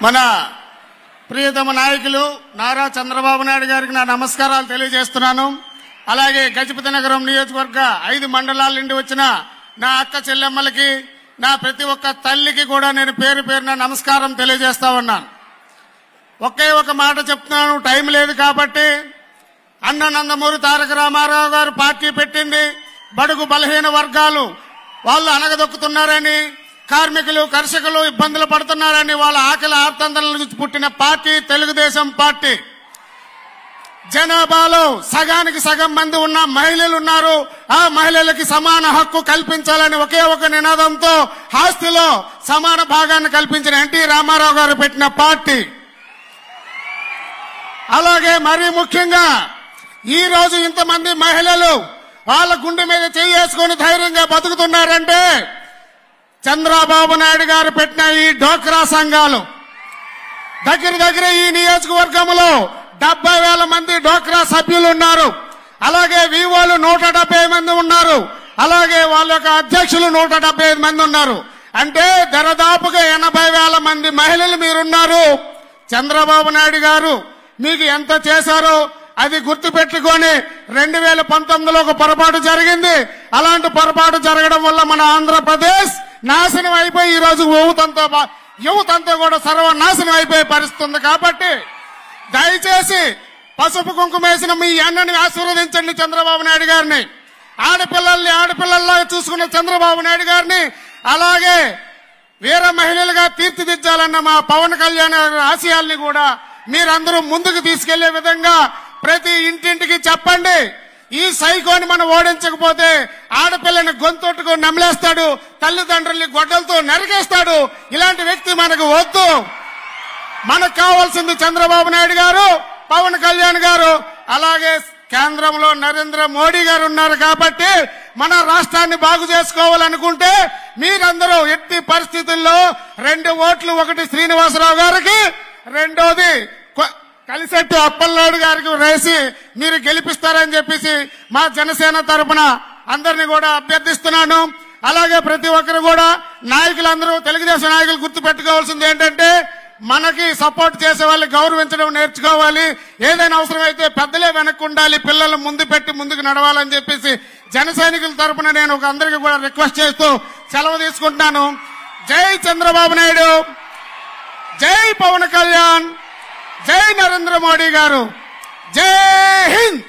మన ప్రియతమ నాయకులు నారా చంద్రబాబు నాయుడు గారికి నా నమస్కారాలు తెలియజేస్తున్నాను. అలాగే గజపతి నగరం నియోజకవర్గ 5 మండలాల నుండి వచ్చిన నా అక్క చెల్లెమ్మలకి, నా ప్రతి ఒక్క తల్లికి కూడా నేను పేరు పేరున నమస్కారం తెలియజేస్తా ఉన్నాను. ఒకే ఒక మాట చెప్తున్నాను, టైం లేదు కాబట్టి. అన్న నందమూరి తారక రామారావు గారు పార్టీ పెట్టింది బడుగు బలహీన వర్గాలు వాళ్ళు అనగదొక్కుతున్నారని, కార్మికులు కర్షకులు ఇబ్బందులు పడుతున్నారని, వాళ్ళ ఆకలి ఆర్తందనల నుంచి పుట్టిన పార్టీ తెలుగుదేశం పార్టీ. జనాభాలో సగానికి సగం మంది ఉన్న మహిళలు ఉన్నారు. ఆ మహిళలకి సమాన హక్కు కల్పించాలని ఒకే ఒక నినాదంతో ఆస్తిలో సమాన భాగాన్ని కల్పించిన ఎన్టీ రామారావు గారు పెట్టిన పార్టీ. అలాగే మరీ ముఖ్యంగా ఈ రోజు ఇంతమంది మహిళలు వాళ్ళ గుండె మీద చేసుకుని ధైర్యంగా బతుకుతున్నారంటే చంద్రబాబు నాయుడు గారు పెట్టిన ఈ డ్వాక్రా సంఘాలు. దగ్గర ఈ నియోజకవర్గంలో 70,000 మంది డ్వాక్రా సభ్యులు ఉన్నారు. అలాగే వివోలు 170 మంది ఉన్నారు. అలాగే వాళ్ళ యొక్క అధ్యక్షులు 175 మంది ఉన్నారు. అంటే దరదాపుగా 80,000 మంది మహిళలు మీరున్నారు. చంద్రబాబు నాయుడు గారు మీకు ఎంత చేశారో అది గుర్తుపెట్టుకొని 2019లో ఒక పొరపాటు జరిగింది. అలాంటి పొరపాటు జరగడం వల్ల మన ఆంధ్రప్రదేశ్ నాశనం అయిపోయి ఈ రోజు యువతంతా కూడా సర్వనాశనం అయిపోయే పరిస్థితి ఉంది. కాబట్టి దయచేసి పసుపు కుంకుమేసిన మీ అన్నని ఆశీర్వదించండి చంద్రబాబు నాయుడు గారిని. ఆడపిల్లల్లాగా చూసుకున్న చంద్రబాబు నాయుడు గారిని అలాగే వీర మహిళలుగా తీర్చిదిద్దాలన్న మా పవన్ కళ్యాణ్ ఆశయాల్ని కూడా మీరందరూ ముందుకు తీసుకెళ్లే విధంగా ప్రతి ఇంటింటికి చెప్పండి. ఈ సైకోని మనం ఓడించకపోతే ఆడపిల్లని గొంతొట్టుకు నమిలేస్తాడు, తల్లిదండ్రుల్ని గొడ్డలతో నరికేస్తాడు. ఇలాంటి వ్యక్తి మనకు వద్దు. మనకు కావాల్సింది చంద్రబాబు నాయుడు గారు, పవన్ కళ్యాణ్ గారు, అలాగే కేంద్రంలో నరేంద్ర మోడీ గారు ఉన్నారు. కాబట్టి మన రాష్ట్రాన్ని బాగు చేసుకోవాలనుకుంటే మీరందరూ ఎట్టి పరిస్థితుల్లో 2 ఓట్లు, ఒకటి శ్రీనివాసరావు గారికి, రెండోది కలిసెట్టు అప్పలనాయుడు గారికి వేసి మీరు గెలిపిస్తారని చెప్పేసి మా జనసేన తరపున అందరినీ కూడా అభ్యర్థిస్తున్నాను. అలాగే ప్రతి ఒక్కరు కూడా నాయకులందరూ, తెలుగుదేశం నాయకులు గుర్తు పెట్టుకోవాల్సింది ఏంటంటే మనకి సపోర్ట్ చేసే వాళ్ళని గౌరవించడం నేర్చుకోవాలి. ఏదైనా అవసరమైతే పెద్దలే వెనక్కు ఉండాలి, పిల్లలు ముందు పెట్టి ముందుకు నడవాలని చెప్పేసి జన సైనికుల తరపున నేను అందరికీ కూడా రిక్వెస్ట్ చేస్తూ సెలవు తీసుకుంటున్నాను. జై చంద్రబాబు నాయుడు, జై పవన్ కళ్యాణ్, జై నరేంద్ర మోడీ గారు, జై హింద్.